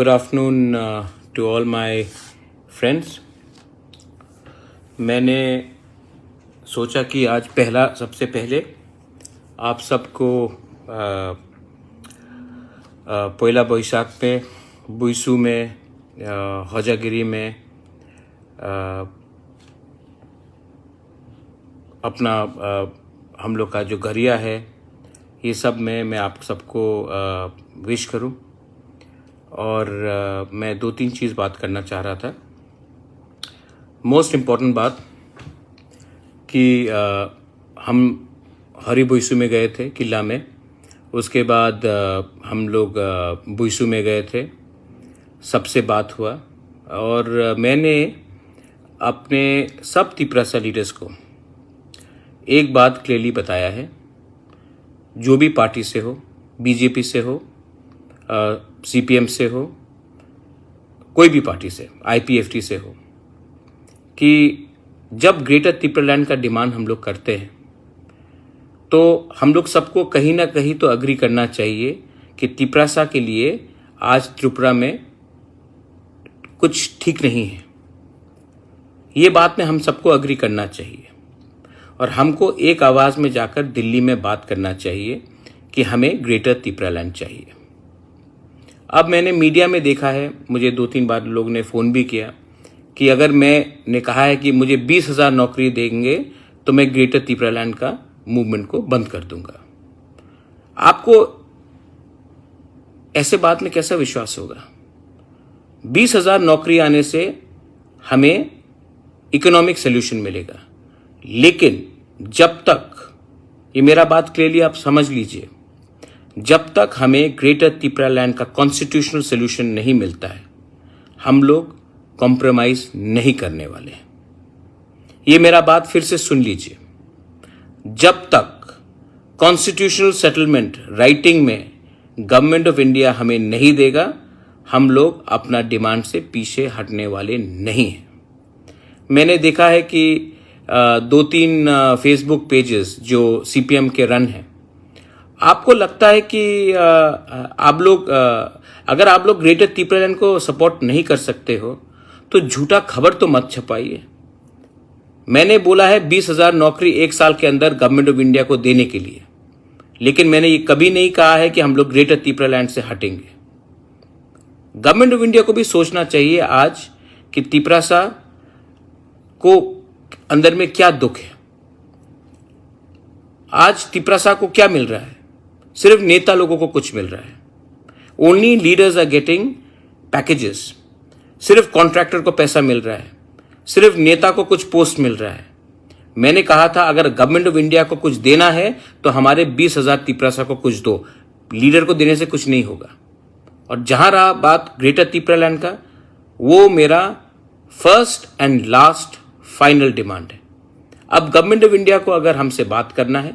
Good afternoon to all my friends. मैंने सोचा कि आज सबसे पहले आप सबको पहला बैसाख में बुइसू में हजागिरी में अपना हम लोग का जो घरिया है ये सब में मैं आप सबको विश करूं। और मैं 2-3 चीज़ बात करना चाह रहा था। मोस्ट इम्पॉर्टेंट बात कि हम हरी बुइसू में गए थे किला में, उसके बाद हम लोग बुइसू में गए थे, सबसे बात हुआ और मैंने अपने सब तिपरासा लीडर्स को एक बात क्लियरली बताया है, जो भी पार्टी से हो, बीजेपी से हो, सीपीएम से हो, कोई भी पार्टी से, आईपीएफटी से हो, कि जब ग्रेटर तिपरालैंड का डिमांड हम लोग करते हैं तो हम लोग सबको कहीं ना कहीं तो अग्री करना चाहिए कि तिपरासा के लिए आज त्रिपुरा में कुछ ठीक नहीं है। ये बात में हम सबको अग्री करना चाहिए और हमको एक आवाज़ में जाकर दिल्ली में बात करना चाहिए कि हमें ग्रेटर तिपरालैंड चाहिए। अब मैंने मीडिया में देखा है, मुझे 2-3 बार लोग ने फ़ोन भी किया कि अगर मैंने कहा है कि मुझे 20,000 नौकरी देंगे तो मैं ग्रेटर तिपरालैंड का मूवमेंट को बंद कर दूंगा। आपको ऐसे बात में कैसा विश्वास होगा? 20,000 नौकरी आने से हमें इकोनॉमिक सोल्यूशन मिलेगा, लेकिन जब तक, ये मेरा बात क्लियरली आप समझ लीजिए, जब तक हमें ग्रेटर तिपरालैंड का कॉन्स्टिट्यूशनल सोल्यूशन नहीं मिलता है हम लोग कॉम्प्रोमाइज नहीं करने वाले। ये मेरा बात फिर से सुन लीजिए, जब तक कॉन्स्टिट्यूशनल सेटलमेंट राइटिंग में गवर्नमेंट ऑफ इंडिया हमें नहीं देगा हम लोग अपना डिमांड से पीछे हटने वाले नहीं हैं। मैंने देखा है कि 2-3 फेसबुक पेजेस जो सीपीएम के रन हैं, आपको लगता है कि आप लोग अगर आप लोग ग्रेटर तिपरालैंड को सपोर्ट नहीं कर सकते हो तो झूठा खबर तो मत छपाइए। मैंने बोला है 20,000 नौकरी 1 साल के अंदर गवर्नमेंट ऑफ इंडिया को देने के लिए, लेकिन मैंने ये कभी नहीं कहा है कि हम लोग ग्रेटर तिपरालैंड से हटेंगे। गवर्नमेंट ऑफ इंडिया को भी सोचना चाहिए आज कि तिपरासा को अंदर में क्या दुख है। आज तिपरासा को क्या मिल रहा है? सिर्फ नेता लोगों को कुछ मिल रहा है। Only leaders are getting packages. सिर्फ कॉन्ट्रैक्टर को पैसा मिल रहा है, सिर्फ नेता को कुछ पोस्ट मिल रहा है। मैंने कहा था अगर गवर्नमेंट ऑफ इंडिया को कुछ देना है तो हमारे 20,000 तिपरासा को कुछ दो, लीडर को देने से कुछ नहीं होगा। और जहां रहा बात ग्रेटर तिपरालैंड का, वो मेरा first and last final demand है। अब गवर्नमेंट ऑफ इंडिया को अगर हमसे बात करना है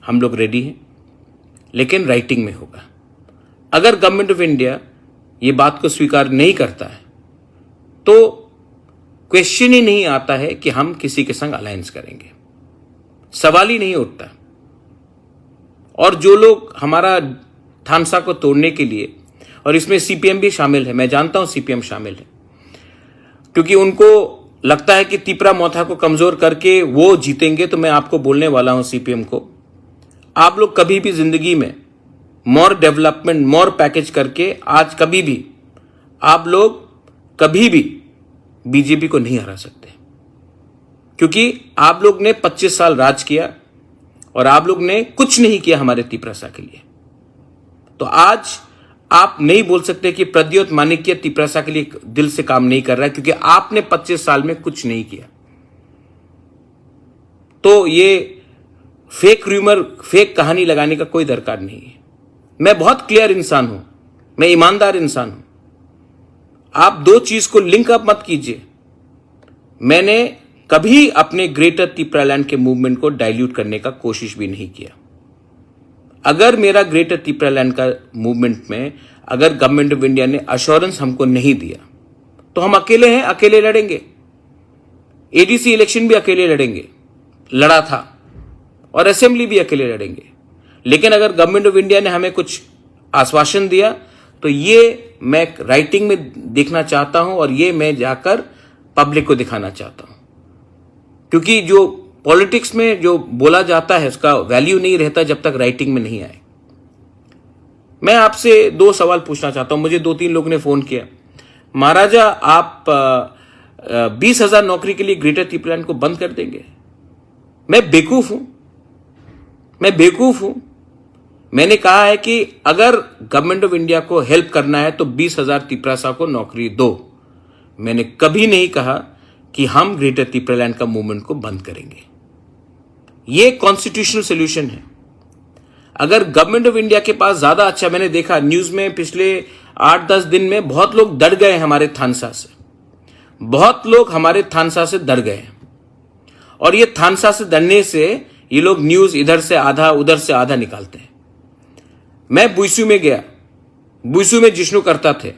हम लोग रेडी हैं, लेकिन राइटिंग में होगा। अगर गवर्नमेंट ऑफ इंडिया ये बात को स्वीकार नहीं करता है तो क्वेश्चन ही नहीं आता है कि हम किसी के संग अलायंस करेंगे, सवाल ही नहीं उठता। और जो लोग हमारा थानसा को तोड़ने के लिए, और इसमें सीपीएम भी शामिल है, मैं जानता हूं सीपीएम शामिल है, क्योंकि उनको लगता है कि तिपरा मोथा को कमजोर करके वो जीतेंगे। तो मैं आपको बोलने वाला हूं सीपीएम को, आप लोग कभी भी जिंदगी में मोर डेवलपमेंट, मोर पैकेज करके आज कभी भी आप लोग कभी भी बीजेपी को नहीं हरा सकते, क्योंकि आप लोग ने 25 साल राज किया और आप लोग ने कुछ नहीं किया हमारे तिपरासा के लिए। तो आज आप नहीं बोल सकते कि प्रद्योत माणिक्य तिपरासा के लिए दिल से काम नहीं कर रहा है, क्योंकि आपने 25 साल में कुछ नहीं किया। तो ये फेक रूमर, फेक कहानी लगाने का कोई दरकार नहीं है। मैं बहुत क्लियर इंसान हूं, मैं ईमानदार इंसान हूं। आप दो चीज को लिंक अप मत कीजिए। मैंने कभी अपने ग्रेटर तिपरालैंड के मूवमेंट को डाइल्यूट करने का कोशिश भी नहीं किया। अगर मेरा ग्रेटर तिपरालैंड का मूवमेंट में अगर गवर्नमेंट ऑफ इंडिया ने अश्योरेंस हमको नहीं दिया तो हम अकेले हैं, अकेले लड़ेंगे। एडीसी इलेक्शन भी अकेले लड़ेंगे, लड़ा था, और असेंबली भी अकेले लड़ेंगे। लेकिन अगर गवर्नमेंट ऑफ इंडिया ने हमें कुछ आश्वासन दिया तो ये मैं राइटिंग में देखना चाहता हूं और ये मैं जाकर पब्लिक को दिखाना चाहता हूं, क्योंकि जो पॉलिटिक्स में जो बोला जाता है उसका वैल्यू नहीं रहता जब तक राइटिंग में नहीं आए। मैं आपसे 2 सवाल पूछना चाहता हूं। मुझे 2-3 लोगों ने फोन किया, महाराजा आप 20,000 नौकरी के लिए ग्रेटर त्रिपुरा को बंद कर देंगे? मैं बेवकूफ हूं। मैंने कहा है कि अगर गवर्नमेंट ऑफ इंडिया को हेल्प करना है तो 20,000 त्रिपुरा को नौकरी दो। मैंने कभी नहीं कहा कि हम ग्रेटर त्रिपुरा का मूवमेंट को बंद करेंगे। यह कॉन्स्टिट्यूशनल सोल्यूशन है। अगर गवर्नमेंट ऑफ इंडिया के पास ज्यादा अच्छा, मैंने देखा न्यूज में पिछले 8-10 दिन में बहुत लोग डर गए हमारे थानसा से, बहुत लोग हमारे थानसा से डर गए, और ये थानसा से डरने से ये लोग न्यूज इधर से आधा उधर से आधा निकालते हैं। मैं बुइसू में गया, बुइसू में जिष्णु करता थे,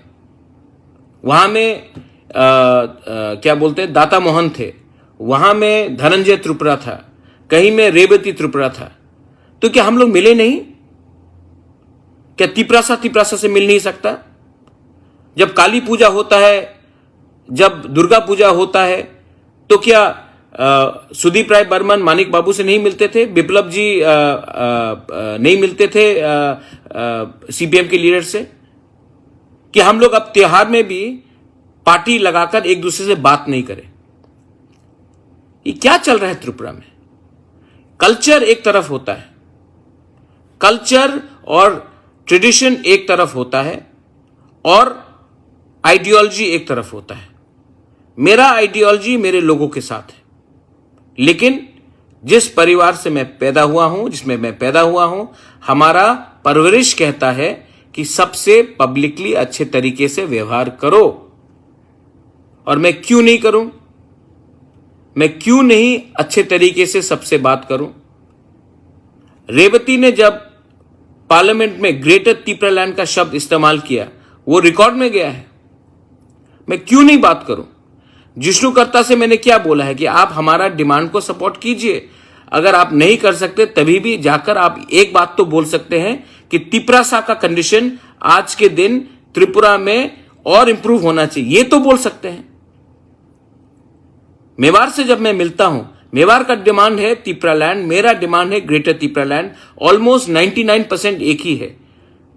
वहां में क्या बोलते हैं दाता मोहन थे, वहां में धनंजय त्रिपुरा था, कहीं में रेवती त्रिपुरा था। तो क्या हम लोग मिले नहीं? क्या त्रिपुरा से मिल नहीं सकता? जब काली पूजा होता है, जब दुर्गा पूजा होता है, तो क्या सुदीप राय बर्मन मानिक बाबू से नहीं मिलते थे? बिप्लब जी नहीं मिलते थे सीपीएम के लीडर से? कि हम लोग अब त्योहार में भी पार्टी लगाकर एक दूसरे से बात नहीं करें? ये क्या चल रहा है त्रिपुरा में? कल्चर एक तरफ होता है, कल्चर और ट्रेडिशन एक तरफ होता है, और आइडियोलॉजी एक तरफ होता है। मेरा आइडियोलॉजी मेरे लोगों के साथ है, लेकिन जिस परिवार से मैं पैदा हुआ हूं, जिसमें मैं पैदा हुआ हूं, हमारा परवरिश कहता है कि सबसे पब्लिकली अच्छे तरीके से व्यवहार करो। और मैं क्यों नहीं करूं? मैं क्यों नहीं अच्छे तरीके से सबसे बात करूं? रेवती ने जब पार्लियामेंट में ग्रेटर त्रिपुरा का शब्द इस्तेमाल किया, वो रिकॉर्ड में गया है। मैं क्यों नहीं बात करूं? जिष्णुकर्ता से मैंने क्या बोला है कि आप हमारा डिमांड को सपोर्ट कीजिए। अगर आप नहीं कर सकते तभी भी जाकर आप एक बात तो बोल सकते हैं कि त्रिपुरा का कंडीशन आज के दिन त्रिपुरा में और इंप्रूव होना चाहिए, ये तो बोल सकते हैं। मेवाड़ से जब मैं मिलता हूं, मेवाड़ का डिमांड है त्रिपुरा लैंड, मेरा डिमांड है ग्रेटर त्रिपुरा लैंड, ऑलमोस्ट 99% एक ही है।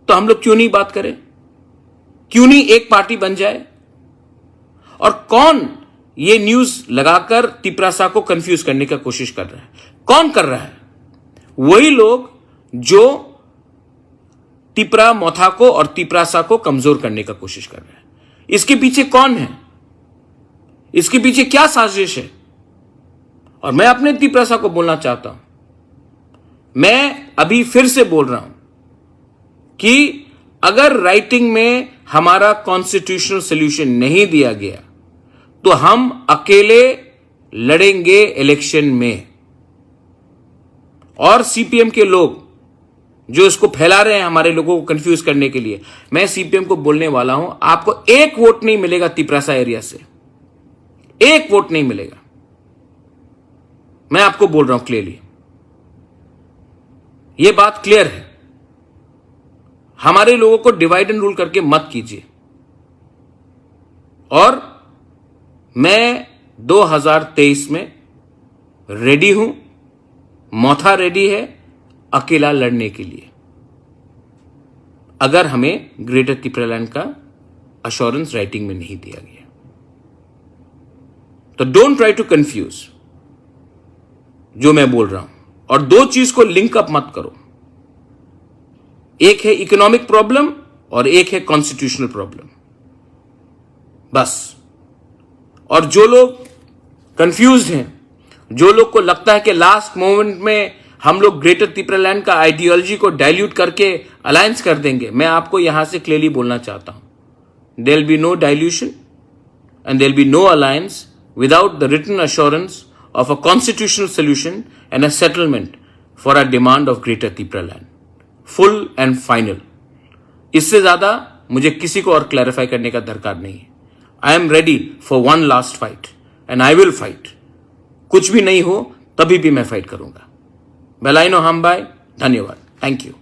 तो हम लोग क्यों नहीं बात करें? क्यों नहीं एक पार्टी बन जाए? और कौन ये न्यूज लगाकर त्रिपुरा को कंफ्यूज करने की कोशिश कर रहा है? कौन कर रहा है? वही लोग जो त्रिपुरा मोथा को और त्रिपुरा को कमजोर करने का कोशिश कर रहे हैं। इसके पीछे कौन है? इसके पीछे क्या साजिश है? और मैं अपने त्रिपुरा को बोलना चाहता हूं, मैं अभी फिर से बोल रहा हूं कि अगर राइटिंग में हमारा कॉन्स्टिट्यूशनल सोल्यूशन नहीं दिया गया तो हम अकेले लड़ेंगे इलेक्शन में। और सीपीएम के लोग जो इसको फैला रहे हैं हमारे लोगों को कंफ्यूज करने के लिए, मैं सीपीएम को बोलने वाला हूं, आपको एक वोट नहीं मिलेगा त्रिपुरा एरिया से, एक वोट नहीं मिलेगा। मैं आपको बोल रहा हूं क्लियरली, यह बात क्लियर है। हमारे लोगों को डिवाइड एंड रूल करके मत कीजिए। और मैं 2023 में रेडी हूं, मोथा रेडी है अकेला लड़ने के लिए, अगर हमें ग्रेटर त्रिपुरा का अश्योरेंस राइटिंग में नहीं दिया गया। तो डोंट ट्राई टू कंफ्यूज जो मैं बोल रहा हूं, और दो चीज को लिंक अप मत करो। एक है इकोनॉमिक प्रॉब्लम और एक है कॉन्स्टिट्यूशनल प्रॉब्लम, बस। और जो लोग कंफ्यूज्ड हैं, जो लोग को लगता है कि लास्ट मोमेंट में हम लोग ग्रेटर त्रिपुरा का आइडियोलॉजी को डाइल्यूट करके अलायंस कर देंगे, मैं आपको यहां से क्लियरली बोलना चाहता हूं, there will be no dilution and there will be no alliance without the written assurance of a constitutional solution and a settlement for a demand of Greater Tripura land. Full and final. इससे ज्यादा मुझे किसी को और clarify करने का दरकार नहीं है। I am ready for one last fight and I will fight. कुछ भी नहीं हो तभी भी मैं फाइट करूंगा। बेलाइनो हमबाई, धन्यवाद, थैंक यू।